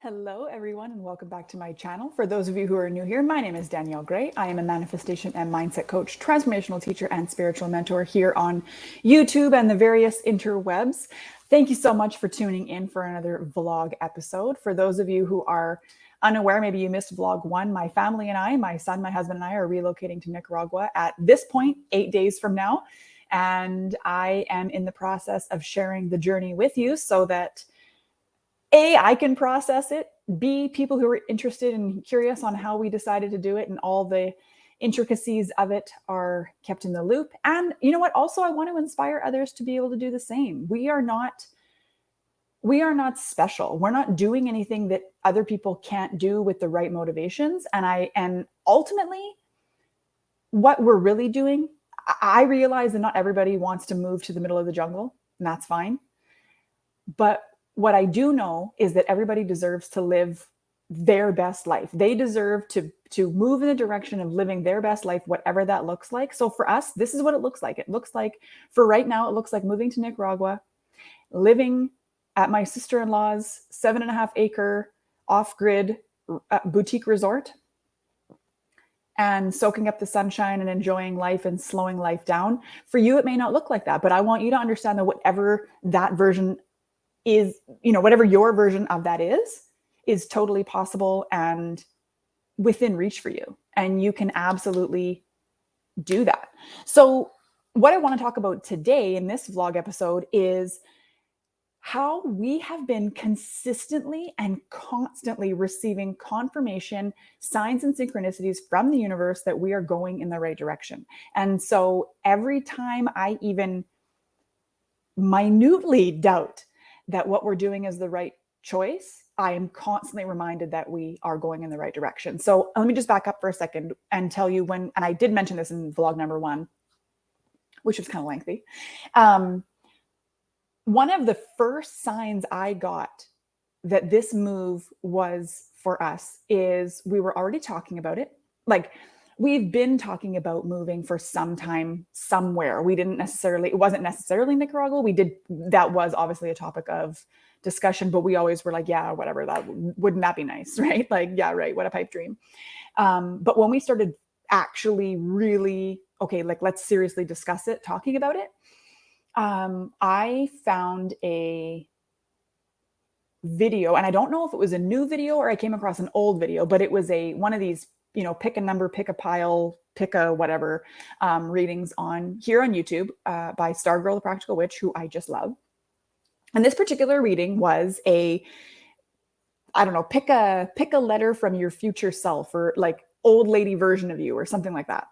Hello, everyone, and welcome back to my channel. For those of you who are new here, my name is Danielle Gray. I am a manifestation and mindset coach, transformational teacher, and spiritual mentor here on YouTube and the various interwebs. Thank you so much for tuning in for another vlog episode. For those of you who are unaware, maybe you missed vlog one, my family and I, my son, my husband, and I are relocating to Nicaragua at this point, 8 days from now. And I am in the process of sharing the journey with you so that A, I can process it. B, people who are interested and curious on how we decided to do it and all the intricacies of it are kept in the loop. And you know what? Also, I want to inspire others to be able to do the same. We are not special. We're not doing anything that other people can't do with the right motivations. And ultimately, what we're really doing, I realize that not everybody wants to move to the middle of the jungle, and that's fine. But what I do know is that everybody deserves to live their best life. They deserve to move in the direction of living their best life, whatever that looks like. So for us, this is what it looks like. It looks like, for right now, it looks like moving to Nicaragua, living at my sister-in-law's 7.5-acre off-grid boutique resort, and soaking up the sunshine and enjoying life and slowing life down. For you, it may not look like that, but I want you to understand that whatever that version is, whatever your version of that is totally possible and within reach for you. And you can absolutely do that. So what I want to talk about today in this vlog episode is how we have been consistently and constantly receiving confirmation, signs, and synchronicities from the universe that we are going in the right direction. And so every time I even minutely doubt that what we're doing is the right choice, I am constantly reminded that we are going in the right direction. So let me just back up for a second and tell you and I did mention this in vlog number 1, which was kind of lengthy. One of the first signs I got that this move was for us is we were already talking about it. Like, we've been talking about moving for some time somewhere. It wasn't necessarily Nicaragua. That was obviously a topic of discussion, but we always were like, yeah, whatever, wouldn't that be nice? Right? Like, yeah, right. What a pipe dream. But when we started actually really, okay, like, let's seriously discuss it, talking about it, I found a video, and I don't know if it was a new video or I came across an old video, but it was one of these, pick a number, pick a pile, pick a whatever readings here on YouTube by Stargirl, the Practical Witch, who I just love. And this particular reading was pick a letter from your future self, or like old lady version of you, or something like that.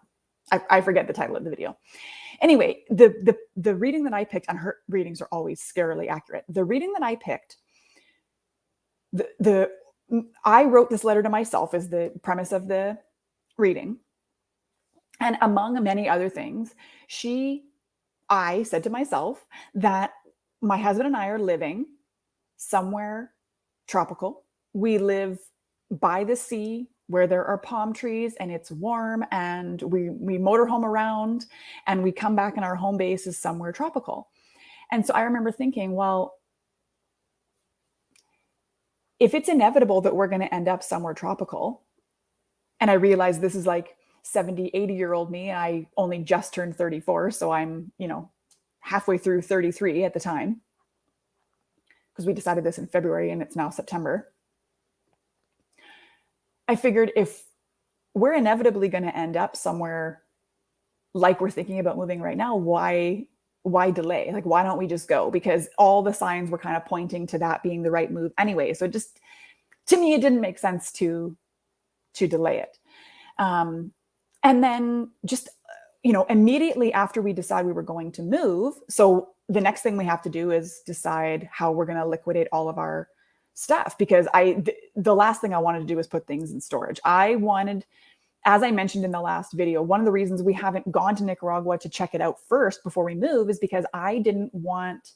I forget the title of the video. Anyway, the reading that I picked, and her readings are always scarily accurate. The reading that I picked, I wrote this letter to myself is the premise of the reading. And among many other things, I said to myself that my husband and I are living somewhere tropical. We live by the sea where there are palm trees and it's warm, and we motorhome around, and we come back and our home base is somewhere tropical. And so I remember thinking, well, if it's inevitable that we're going to end up somewhere tropical, and I realized this is like 70, 80-year-old me, and I only just turned 34, so I'm, halfway through 33 at the time, because we decided this in February and it's now September. I figured if we're inevitably going to end up somewhere like we're thinking about moving right now, why delay? Like, why don't we just go? Because all the signs were kind of pointing to that being the right move anyway. So to me, it didn't make sense to delay it. And then just, immediately after we decide we were going to move, so the next thing we have to do is decide how we're going to liquidate all of our stuff, because the last thing I wanted to do was put things in storage. I wanted, as I mentioned in the last video, one of the reasons we haven't gone to Nicaragua to check it out first before we move is because I didn't want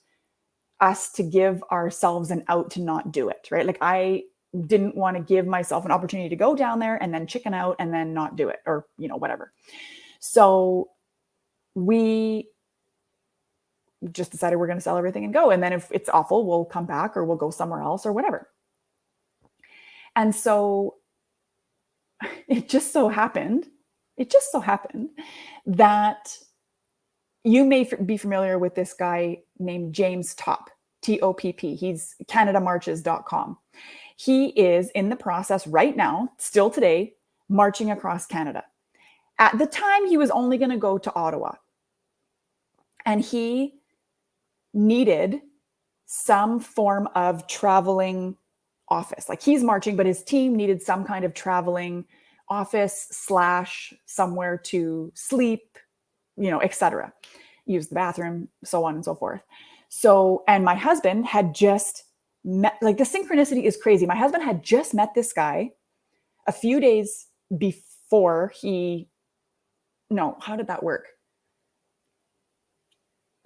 us to give ourselves an out to not do it, right? Like, I didn't want to give myself an opportunity to go down there and then chicken out and then not do it, or, whatever. So we just decided we're going to sell everything and go. And then if it's awful, we'll come back or we'll go somewhere else or whatever. And so it just so happened that you may be familiar with this guy named James Topp, T-O-P-P. He's CanadaMarches.com. He is in the process right now, still today, marching across Canada. At the time, he was only going to go to Ottawa. And he needed some form of traveling office. Like, he's marching, but his team needed some kind of traveling office / somewhere to sleep, etc. Use the bathroom, so on and so forth. So, and my husband had just met, like, the synchronicity is crazy. My husband had just met this guy a few days before how did that work?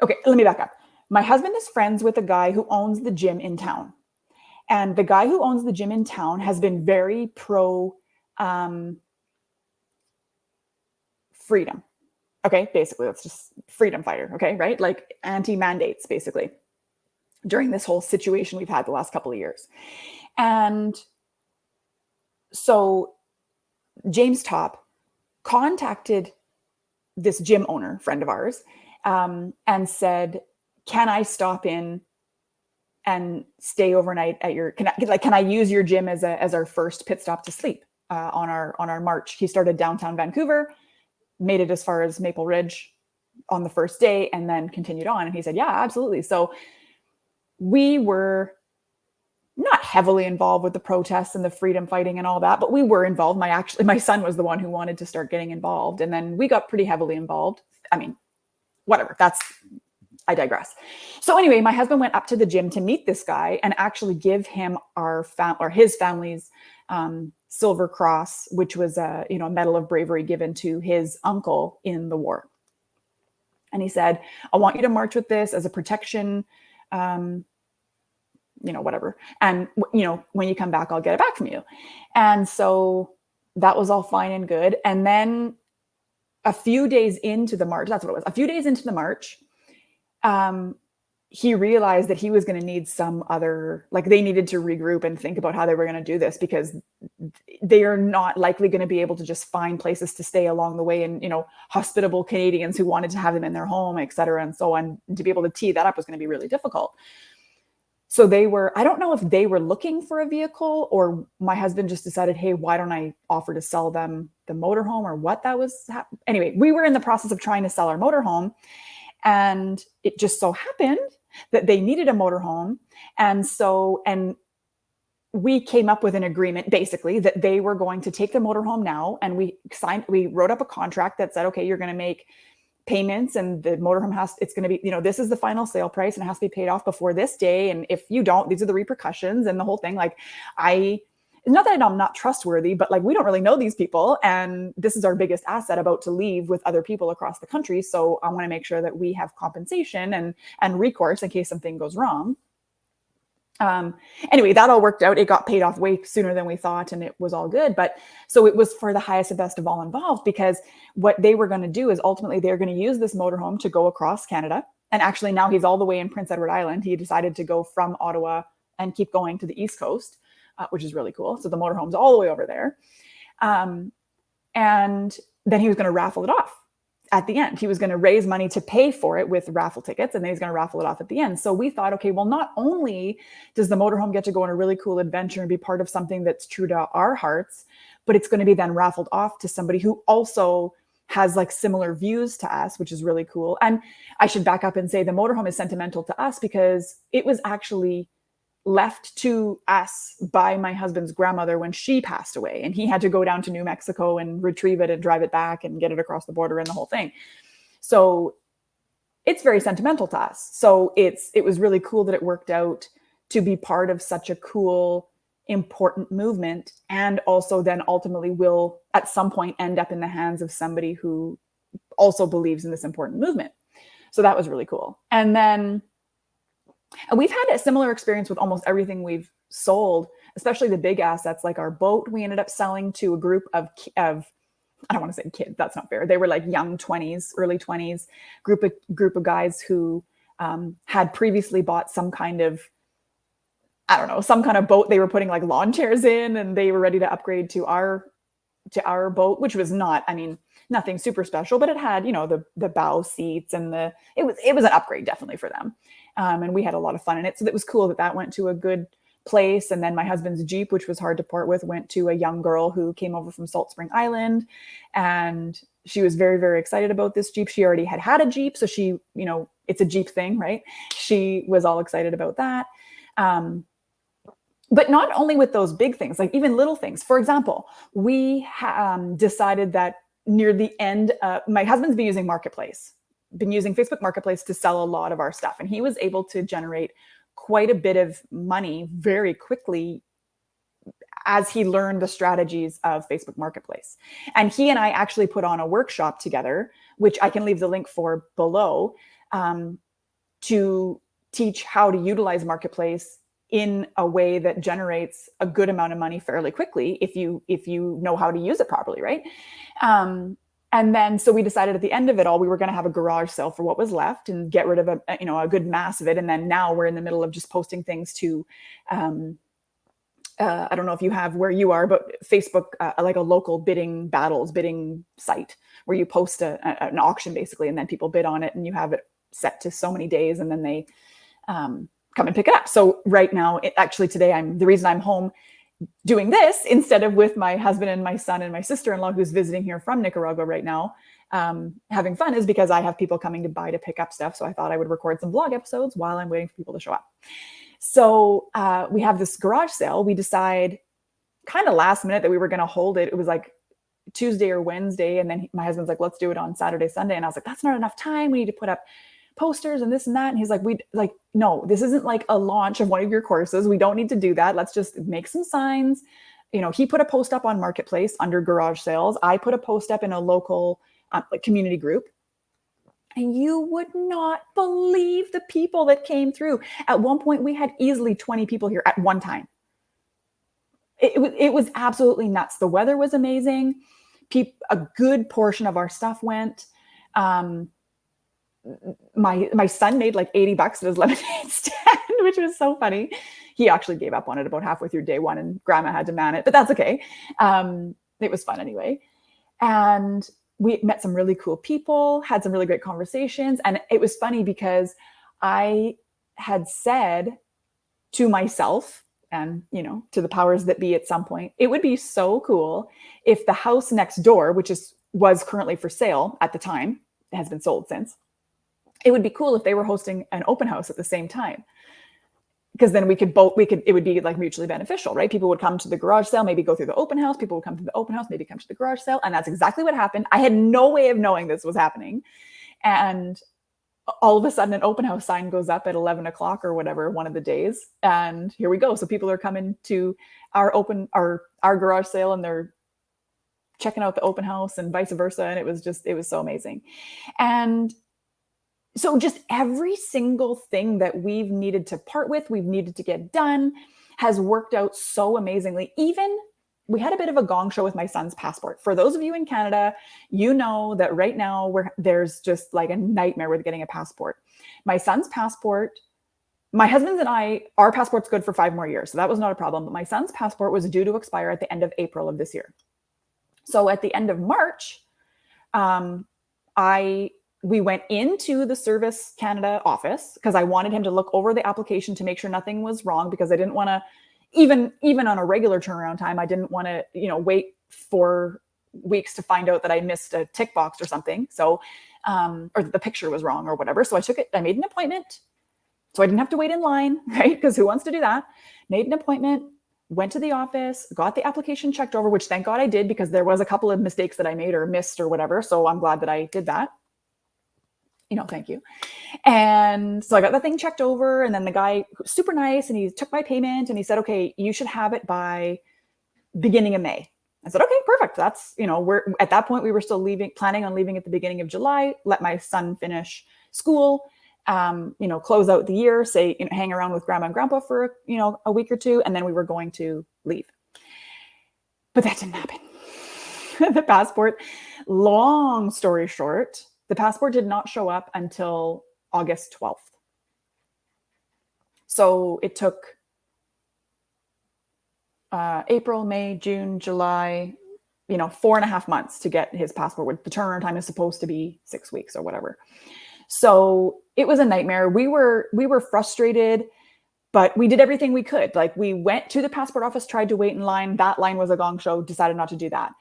Okay, let me back up. My husband is friends with a guy who owns the gym in town. And the guy who owns the gym in town has been very pro freedom. Okay, basically, that's just freedom fighter. Okay, right? Like anti-mandates, basically, during this whole situation we've had the last couple of years. And so James Topp contacted this gym owner, friend of ours, and said, can I stop in and stay overnight at your, can I use your gym as our first pit stop to sleep on our march? He started downtown Vancouver, made it as far as Maple Ridge on the first day, and then continued on. And he said, yeah, absolutely. So we were not heavily involved with the protests and the freedom fighting and all that, but we were involved. My son was the one who wanted to start getting involved. And then we got pretty heavily involved. I mean, whatever, I digress. So anyway, my husband went up to the gym to meet this guy and actually give him his family's Silver Cross, which was a Medal of Bravery given to his uncle in the war. And he said, I want you to march with this as a protection, whatever. And, when you come back, I'll get it back from you. And so that was all fine and good. And then a few days into the march, that's what it was. A few days into the march, he realized that he was going to need they needed to regroup and think about how they were going to do this, because they are not likely going to be able to just find places to stay along the way, and, hospitable Canadians who wanted to have them in their home, et cetera, and so on. To be able to tee that up was going to be really difficult. So I don't know if they were looking for a vehicle, or my husband just decided, hey, why don't I offer to sell them the motorhome, or what that was. Anyway, we were in the process of trying to sell our motorhome, and it just so happened that they needed a motorhome. And we came up with an agreement, basically, that they were going to take the motorhome now. And we wrote up a contract that said, okay, you're going to make payments, and the motorhome it's going to be, this is the final sale price, and it has to be paid off before this day. And if you don't, these are the repercussions, and the whole thing. Like, not that I'm not trustworthy, but like, we don't really know these people, and this is our biggest asset about to leave with other people across the country. So I want to make sure that we have compensation and recourse in case something goes wrong. Anyway, that all worked out. It got paid off way sooner than we thought, and it was all good. But so it was for the highest and best of all involved, because what they were going to do is ultimately they're going to use this motorhome to go across Canada. And actually now he's all the way in Prince Edward Island. He decided to go from Ottawa and keep going to the East Coast, which is really cool. So the motorhome's all the way over there. And then he was going to raffle it off at the end. He was going to raise money to pay for it with raffle tickets, and then he's going to raffle it off at the end. So we thought, okay, well, not only does the motorhome get to go on a really cool adventure and be part of something that's true to our hearts, but it's going to be then raffled off to somebody who also has like similar views to us, which is really cool. And I should back up and say the motorhome is sentimental to us because it was actually left to us by my husband's grandmother when she passed away, and he had to go down to New Mexico and retrieve it and drive it back and get it across the border and the whole thing. So it's very sentimental to us. So it was really cool that it worked out to be part of such a cool, important movement, and also then ultimately will at some point end up in the hands of somebody who also believes in this important movement. So that was really cool. And we've had a similar experience with almost everything we've sold, especially the big assets, like our boat. We ended up selling to a group of I don't want to say kids, that's not fair. They were like young 20s, early 20s, group of guys who had previously bought some kind of I don't know, some kind of boat they were putting like lawn chairs in, and they were ready to upgrade to our boat, which was not, I mean, nothing super special, but it had, you know, the bow seats and it was an upgrade definitely for them. And we had a lot of fun in it. So it was cool that that went to a good place. And then my husband's Jeep, which was hard to part with, went to a young girl who came over from Salt Spring Island. And she was very, very excited about this Jeep. She already had a Jeep. So she, you know, it's a Jeep thing, right? She was all excited about that. But not only with those big things, like even little things. For example, we decided that near the end, my husband's been using Facebook Marketplace to sell a lot of our stuff. And he was able to generate quite a bit of money very quickly as he learned the strategies of Facebook Marketplace. And he and I actually put on a workshop together, which I can leave the link for below, to teach how to utilize Marketplace in a way that generates a good amount of money fairly quickly if you know how to use it properly, right? And then so we decided at the end of it all, we were going to have a garage sale for what was left and get rid of a good mass of it. And then now we're in the middle of just posting things to I don't know if you have where you are, but Facebook, like a local bidding site where you post an auction basically, and then people bid on it and you have it set to so many days and then they come and pick it up. So right now, actually today, the reason I'm home doing this instead of with my husband and my son and my sister-in-law who's visiting here from Nicaragua right now, having fun, is because I have people coming to pick up stuff. So I thought I would record some vlog episodes while I'm waiting for people to show up. So we have this garage sale. We decide kind of last minute that we were going to hold it. It was like Tuesday or Wednesday. And then my husband's like, let's do it on Saturday, Sunday. And I was like, that's not enough time. We need to put up posters and this and that. And he's like, no, this isn't like a launch of one of your courses. We don't need to do that. Let's just make some signs. You know, he put a post up on Marketplace under garage sales. I put a post up in a local community group. And you would not believe the people that came through. At one point, we had easily 20 people here at one time. It was absolutely nuts. The weather was amazing. A good portion of our stuff went. My son made like $80 at his lemonade stand, which was so funny. He actually gave up on it about halfway through day one and grandma had to man it, but that's okay. It was fun anyway. And we met some really cool people, had some really great conversations. And it was funny because I had said to myself and, you know, to the powers that be at some point, it would be so cool if the house next door, which was currently for sale at the time, it has been sold since, it would be cool if they were hosting an open house at the same time. Because then it would be like mutually beneficial, right? People would come to the garage sale, maybe go through the open house. People would come to the open house, maybe come to the garage sale. And that's exactly what happened. I had no way of knowing this was happening. And all of a sudden an open house sign goes up at 11 o'clock or whatever, one of the days. And here we go. So people are coming to our garage sale and they're checking out the open house and vice versa. And it was so amazing. And so just every single thing that we've needed to part with, we've needed to get done, has worked out so amazingly. Even we had a bit of a gong show with my son's passport. For those of you in Canada, you know that right now there's just like a nightmare with getting a passport. My son's passport, my husband's and our passport's good for 5 more years. So that was not a problem. But my son's passport was due to expire at the end of April of this year. So at the end of March, we went into the Service Canada office because I wanted him to look over the application to make sure nothing was wrong, because I didn't want to, even on a regular turnaround time, I didn't want to, wait 4 weeks to find out that I missed a tick box or something. So, or the picture was wrong or whatever. So I made an appointment so I didn't have to wait in line, right? Because who wants to do that? Made an appointment, went to the office, got the application checked over, which thank God I did, because there was a couple of mistakes that I made or missed or whatever. So I'm glad that I did that. Thank you. And so I got the thing checked over, and then the guy, super nice, and he took my payment and he said, okay, you should have it by beginning of May. I said, okay, perfect. That's, we're at that point, we were still planning on leaving at the beginning of July, let my son finish school, close out the year, say, hang around with grandma and grandpa for, a week or two. And then we were going to leave. But that didn't happen. The passport, long story short, the passport did not show up until August 12th. So it took April, May, June, July, 4.5 months to get his passport. The turnaround time is supposed to be 6 weeks or whatever. So it was a nightmare. We were frustrated, but we did everything we could. Like, we went to the passport office, tried to wait in line. That line was a gong show, decided not to do that.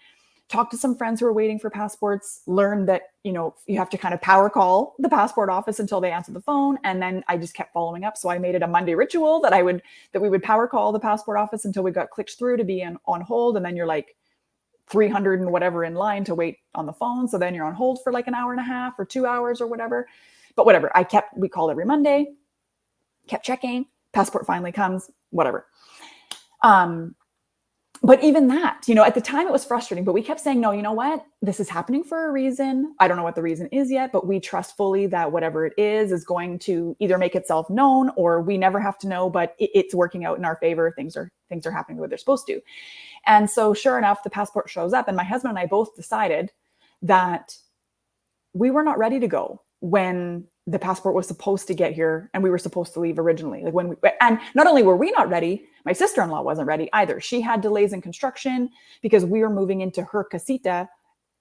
Talked to some friends who were waiting for passports, learned that, you have to kind of power call the passport office until they answer the phone. And then I just kept following up. So I made it a Monday ritual that we would power call the passport office until we got clicked through to be on hold. And then you're like 300 and whatever in line to wait on the phone. So then you're on hold for like an hour and a half or 2 hours or whatever. But whatever, we called every Monday, kept checking, passport finally comes, whatever. But even that, at the time it was frustrating, but we kept saying, no, you know what? This is happening for a reason. I don't know what the reason is yet, but we trust fully that whatever it is going to either make itself known, or we never have to know, but it's working out in our favor. Things are happening the way they're supposed to. And so sure enough, the passport shows up, and my husband and I both decided that we were not ready to go when the passport was supposed to get here and we were supposed to leave originally. And not only were we not ready, my sister-in-law wasn't ready either. She had delays in construction because we were moving into her casita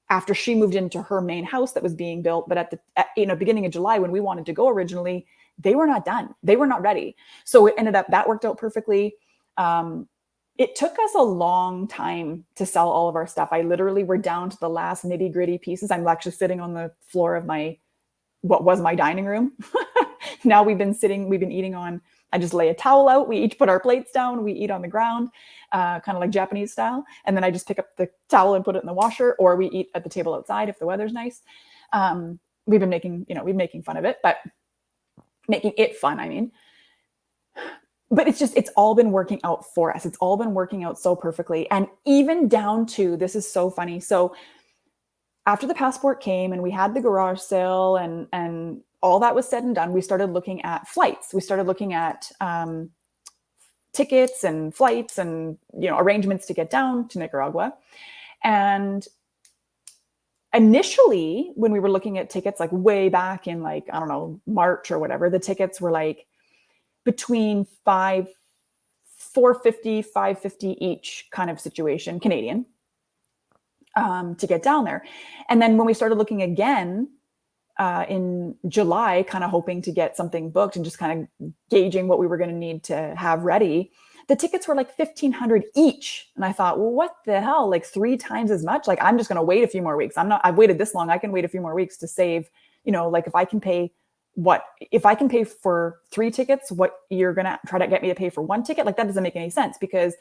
after she moved into her main house that was being built. But at the beginning of July, when we wanted to go originally, they were not done. They were not ready. So it ended up, that worked out perfectly. It took us a long time to sell all of our stuff. I literally were down to the last nitty gritty pieces. I'm actually sitting on the floor of what was my dining room. Now we've been eating on, I just lay a towel out. We each put our plates down. We eat on the ground, kind of like Japanese style. And then I just pick up the towel and put it in the washer, or we eat at the table outside if the weather's nice. We've been making fun of it, but making it fun, I mean. But it's all been working out for us. It's all been working out so perfectly. And even down to, this is so funny. So after the passport came and we had the garage sale and all that was said and done, we started looking at flights. We started looking at tickets and flights and, arrangements to get down to Nicaragua. And initially, when we were looking at tickets, like way back in March or whatever, the tickets were like between $450, $550 each kind of situation, Canadian, to get down there. And then when we started looking again in July, kind of hoping to get something booked and just kind of gauging what we were going to need to have ready, the tickets were like $1,500 each. And I thought, well, what the hell? Like 3 times as much? Like, I'm just going to wait a few more weeks. I've waited this long. I can wait a few more weeks to save, if I can pay for 3 tickets, what you're going to try to get me to pay for 1 ticket? Like, that doesn't make any sense because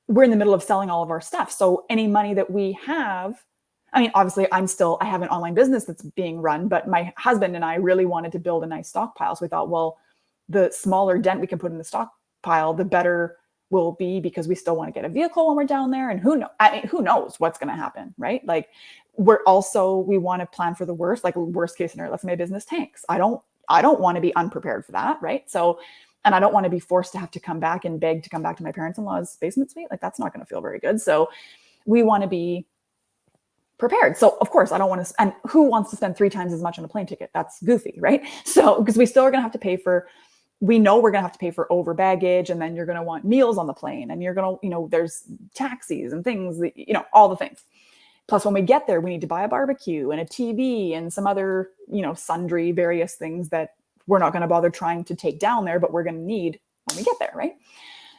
we're in the middle of selling all of our stuff. So any money that we have, I mean, obviously I have an online business that's being run, but my husband and I really wanted to build a nice stockpile. So we thought, well, the smaller dent we can put in the stockpile, the better will be, because we still want to get a vehicle when we're down there. And who knows what's going to happen, right? Like, we want to plan for the worst, like worst case scenario, let's say my business tanks. I don't want to be unprepared for that. Right. So, and I don't want to be forced to have to come back and beg to come back to my parents-in-law's basement suite. Like, that's not going to feel very good. So we want to be prepared. So of course I don't want to, and who wants to spend 3 times as much on a plane ticket? That's goofy. Right. So, because we still are going to have to pay for, we know we're going to have to pay for over baggage, and then you're going to want meals on the plane, and you're going to, there's taxis and things that, all the things. Plus, when we get there, we need to buy a barbecue and a TV and some other, sundry various things that we're not going to bother trying to take down there, but we're going to need when we get there, right?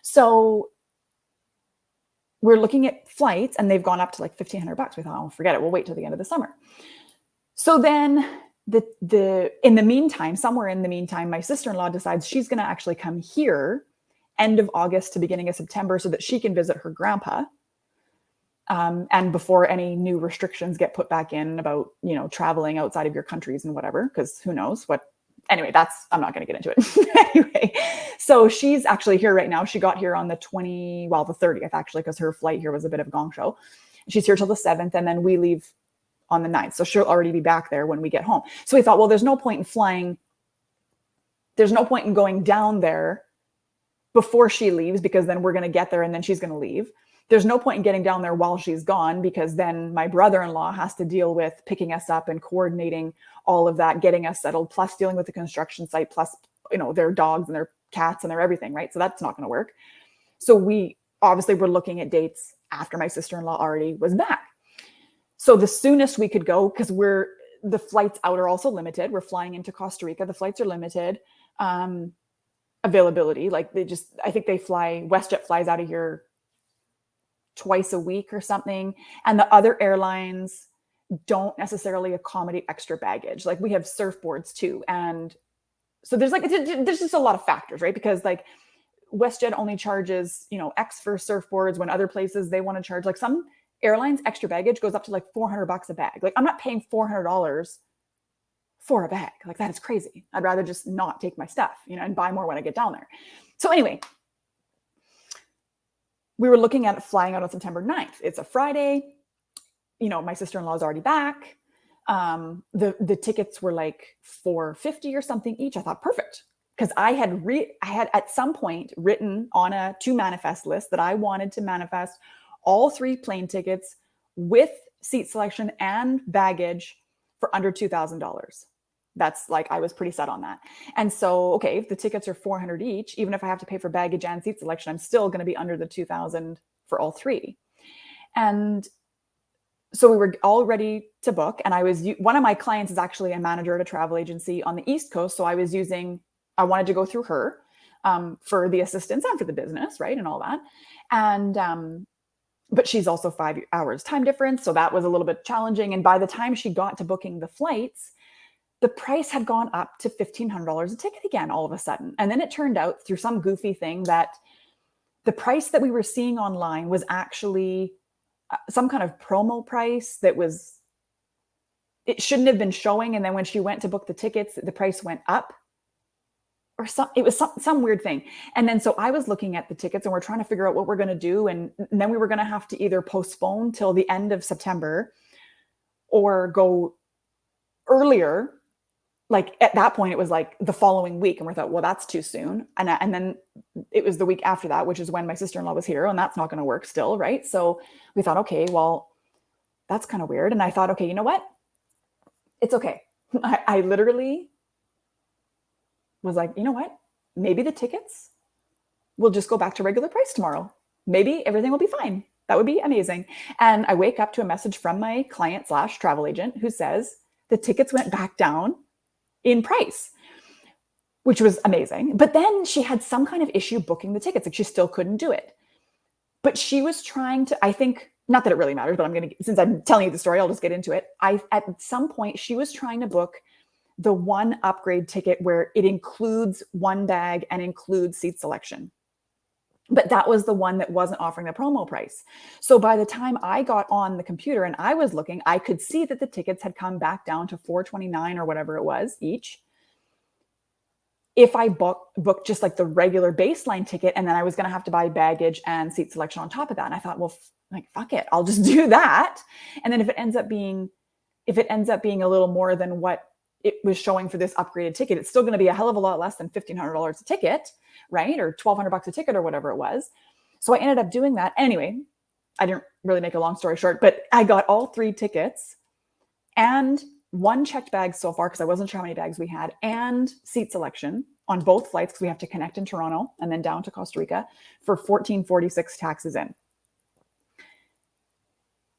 So we're looking at flights, and they've gone up to like $1,500. We thought, oh, forget it. We'll wait till the end of the summer. So then somewhere in the meantime, my sister-in-law decides she's going to actually come here end of August to beginning of September so that she can visit her grandpa. And before any new restrictions get put back in about, traveling outside of your countries and whatever, because who knows what. Anyway, I'm not going to get into it. Anyway, so she's actually here right now. She got here on the 30th, actually, because her flight here was a bit of a gong show. She's here till the 7th, and then we leave on the 9th. So she'll already be back there when we get home. So we thought, well, there's no point in flying. There's no point in going down there before she leaves, because then we're going to get there and then she's going to leave. There's no point in getting down there while she's gone, because then my brother-in-law has to deal with picking us up and coordinating all of that, getting us settled, plus dealing with the construction site, plus, their dogs and their cats and their everything, right? So that's not going to work. So we obviously we're looking at dates after my sister-in-law already was back. So the soonest we could go, because the flights out are also limited. We're flying into Costa Rica. The flights are limited. Availability, like I think WestJet flies out of here twice a week or something. And the other airlines don't necessarily accommodate extra baggage. Like we have surfboards too. And so there's just a lot of factors, right? Because like WestJet only charges, X for surfboards when other places they want to charge, like some airlines, extra baggage goes up to like $400 a bag. Like I'm not paying $400 for a bag. Like that is crazy. I'd rather just not take my stuff, and buy more when I get down there. So anyway, we were looking at flying out on September 9th. It's a Friday. My sister-in-law is already back. The tickets were like $450 or something each. I thought perfect. Because I had at some point written on a to manifest list that I wanted to manifest all 3 plane tickets with seat selection and baggage for under $2,000. That's like, I was pretty set on that. And so, okay, if the tickets are $400 each, even if I have to pay for baggage and seat selection, I'm still going to be under the $2,000 for all 3. And so we were all ready to book. And one of my clients is actually a manager at a travel agency on the East Coast. So I wanted to go through her for the assistance and for the business, right? And all that. And, but she's also 5 hours time difference. So that was a little bit challenging. And by the time she got to booking the flights, the price had gone up to $1,500 a ticket again, all of a sudden. And then it turned out through some goofy thing that the price that we were seeing online was actually some kind of promo price it shouldn't have been showing. And then when she went to book the tickets, the price went up. It was some weird thing. And then so I was looking at the tickets and we're trying to figure out what we're going to do. And then we were going to have to either postpone till the end of September or go earlier. Like at that point, it was like the following week. And we thought, well, that's too soon. And then it was the week after that, which is when my sister-in-law was here. And that's not going to work still, right? So we thought, okay, well, that's kind of weird. And I thought, okay, you know what? It's okay. I literally was like, you know what? Maybe the tickets will just go back to regular price tomorrow. Maybe everything will be fine. That would be amazing. And I wake up to a message from my client / travel agent who says the tickets went back down in price, which was amazing. But then she had some kind of issue booking the tickets. Like she still couldn't do it. But she was trying to, I think, not that it really matters, but since I'm telling you the story, I'll just get into it. At some point, she was trying to book the one upgrade ticket where it includes one bag and includes seat selection. But that was the one that wasn't offering the promo price. So by the time I got on the computer and I was looking, I could see that the tickets had come back down to $429 or whatever it was each. If I booked just like the regular baseline ticket, and then I was going to have to buy baggage and seat selection on top of that. And I thought, well, fuck it, I'll just do that. And then if it ends up being a little more than what it was showing for this upgraded ticket, it's still going to be a hell of a lot less than $1,500 a ticket, right? Or $1,200 a ticket or whatever it was. So I ended up doing that. Anyway, I didn't really make a long story short, but I got all 3 tickets and 1 checked bag so far, because I wasn't sure how many bags we had, and seat selection on both flights, because we have to connect in Toronto and then down to Costa Rica for $1,446 taxes in.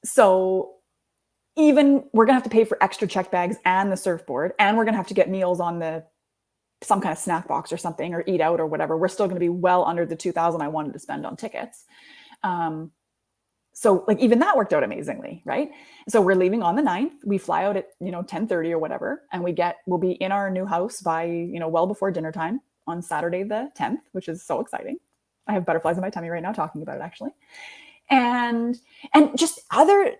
So even we're going to have to pay for extra check bags and the surfboard, and we're going to have to get meals on some kind of snack box or something, or eat out or whatever. We're still going to be well under the $2,000 I wanted to spend on tickets. So like even that worked out amazingly, right? So we're leaving on the 9th. We fly out at 10:30 or whatever, and we'll be in our new house by well before dinner time on Saturday the 10th, which is so exciting. I have butterflies in my tummy right now talking about it, actually. And just other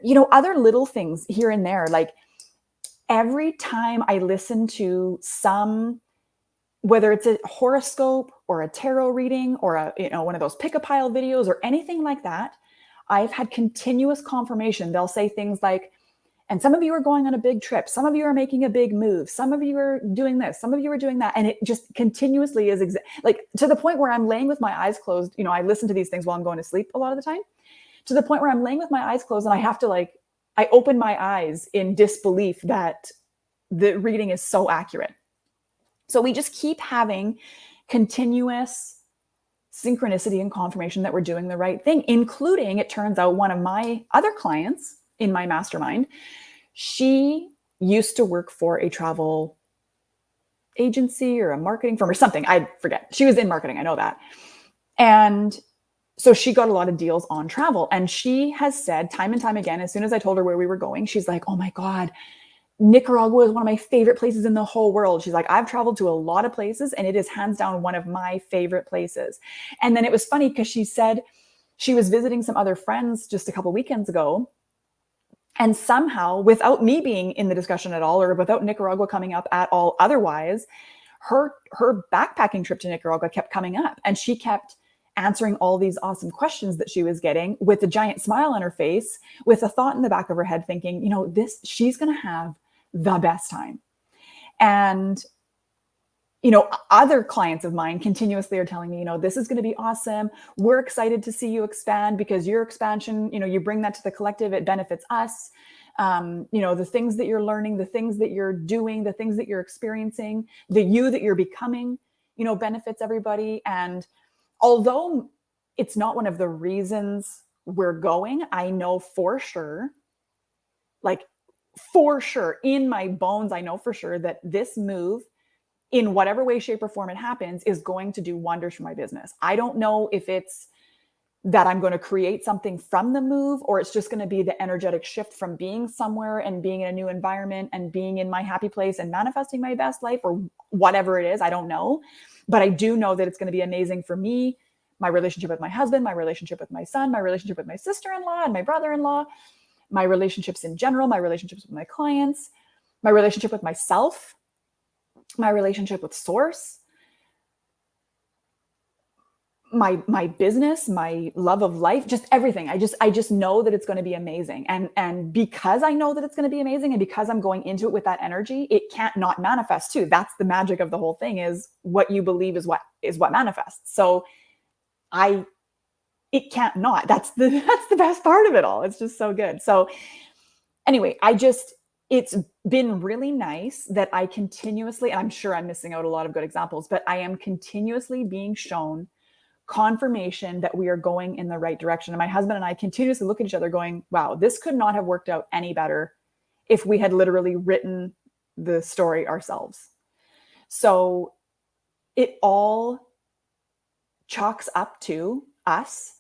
little things here and there. Like every time I listen to whether it's a horoscope or a tarot reading or one of those pick-a-pile videos or anything like that, I've had continuous confirmation. They'll say things like, and some of you are going on a big trip. Some of you are making a big move. Some of you are doing this. Some of you are doing that. And it just continuously is to the point where I'm laying with my eyes closed. I listen to these things while I'm going to sleep a lot of the time, to the point where I'm laying with my eyes closed and I have to I open my eyes in disbelief that the reading is so accurate. So we just keep having continuous synchronicity and confirmation that we're doing the right thing, including, it turns out, one of my other clients in my mastermind, she used to work for a travel agency or a marketing firm or something. I forget. She was in marketing. I know that. And so she got a lot of deals on travel. And she has said time and time again, as soon as I told her where we were going, she's like, oh my God, Nicaragua is one of my favorite places in the whole world. She's like, I've traveled to a lot of places and it is hands down one of my favorite places. And then it was funny because she said she was visiting some other friends just a couple weekends ago. And somehow, without me being in the discussion at all, or without Nicaragua coming up at all otherwise, her backpacking trip to Nicaragua kept coming up. And she kept answering all these awesome questions that she was getting with a giant smile on her face, with a thought in the back of her head thinking, she's going to have the best time. And, other clients of mine continuously are telling me, this is going to be awesome. We're excited to see you expand because your expansion, you bring that to the collective. It benefits us. The things that you're learning, the things that you're doing, the things that you're experiencing, the you that you're becoming, benefits everybody. And although it's not one of the reasons we're going, I know for sure, in my bones, I know for sure that this move, in whatever way, shape, or form it happens, is going to do wonders for my business. I don't know if it's that I'm going to create something from the move, or it's just going to be the energetic shift from being somewhere and being in a new environment and being in my happy place and manifesting my best life, or whatever it is. I don't know. But I do know that it's going to be amazing for me, my relationship with my husband, my relationship with my son, my relationship with my sister-in-law and my brother-in-law, my relationships in general, my relationships with my clients, my relationship with myself, my relationship with source, my business, my love of life, just everything. I just know that it's going to be amazing. And because I know that it's going to be amazing, and because I'm going into it with that energy, it can't not manifest too. That's the magic of the whole thing, is what you believe is what manifests. So it can't not. That's the best part of it all. It's just so good. So anyway, it's been really nice that I continuously, and I'm sure I'm missing out a lot of good examples, but I am continuously being shown confirmation that we are going in the right direction. And my husband and I continuously look at each other going, wow, this could not have worked out any better if we had literally written the story ourselves. So it all chalks up to us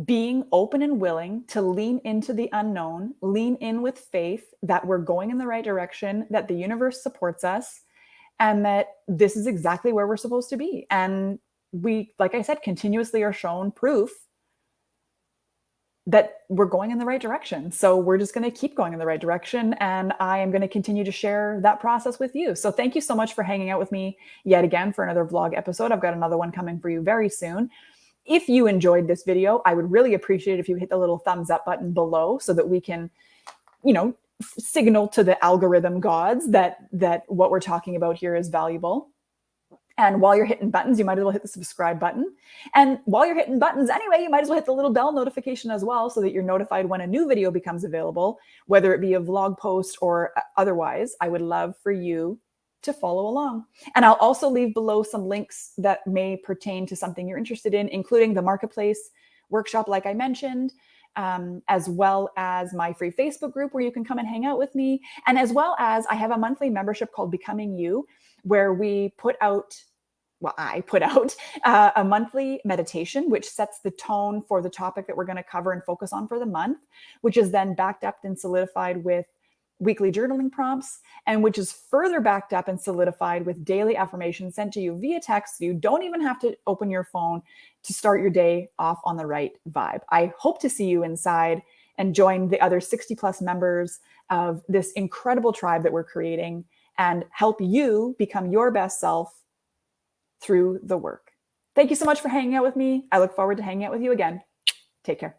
being open and willing to lean into the unknown, lean in with faith that we're going in the right direction, that the universe supports us, and that this is exactly where we're supposed to be. And we, like I said, continuously are shown proof that we're going in the right direction. So we're just going to keep going in the right direction. And I am going to continue to share that process with you. So thank you so much for hanging out with me yet again for another vlog episode. I've got another one coming for you very soon. If you enjoyed this video, I would really appreciate it if you hit the little thumbs up button below so that we can, signal to the algorithm gods that what we're talking about here is valuable. And while you're hitting buttons, you might as well hit the subscribe button. And while you're hitting buttons anyway, you might as well hit the little bell notification as well so that you're notified when a new video becomes available, whether it be a vlog post or otherwise. I would love for you to follow along. And I'll also leave below some links that may pertain to something you're interested in, including the Marketplace workshop, like I mentioned, as well as my free Facebook group where you can come and hang out with me. And as well as I have a monthly membership called Becoming You, where I put out a monthly meditation, which sets the tone for the topic that we're going to cover and focus on for the month, which is then backed up and solidified with weekly journaling prompts, and which is further backed up and solidified with daily affirmations sent to you via text. So you don't even have to open your phone to start your day off on the right vibe. I hope to see you inside and join the other 60 plus members of this incredible tribe that we're creating and help you become your best self through the work. Thank you so much for hanging out with me. I look forward to hanging out with you again. Take care.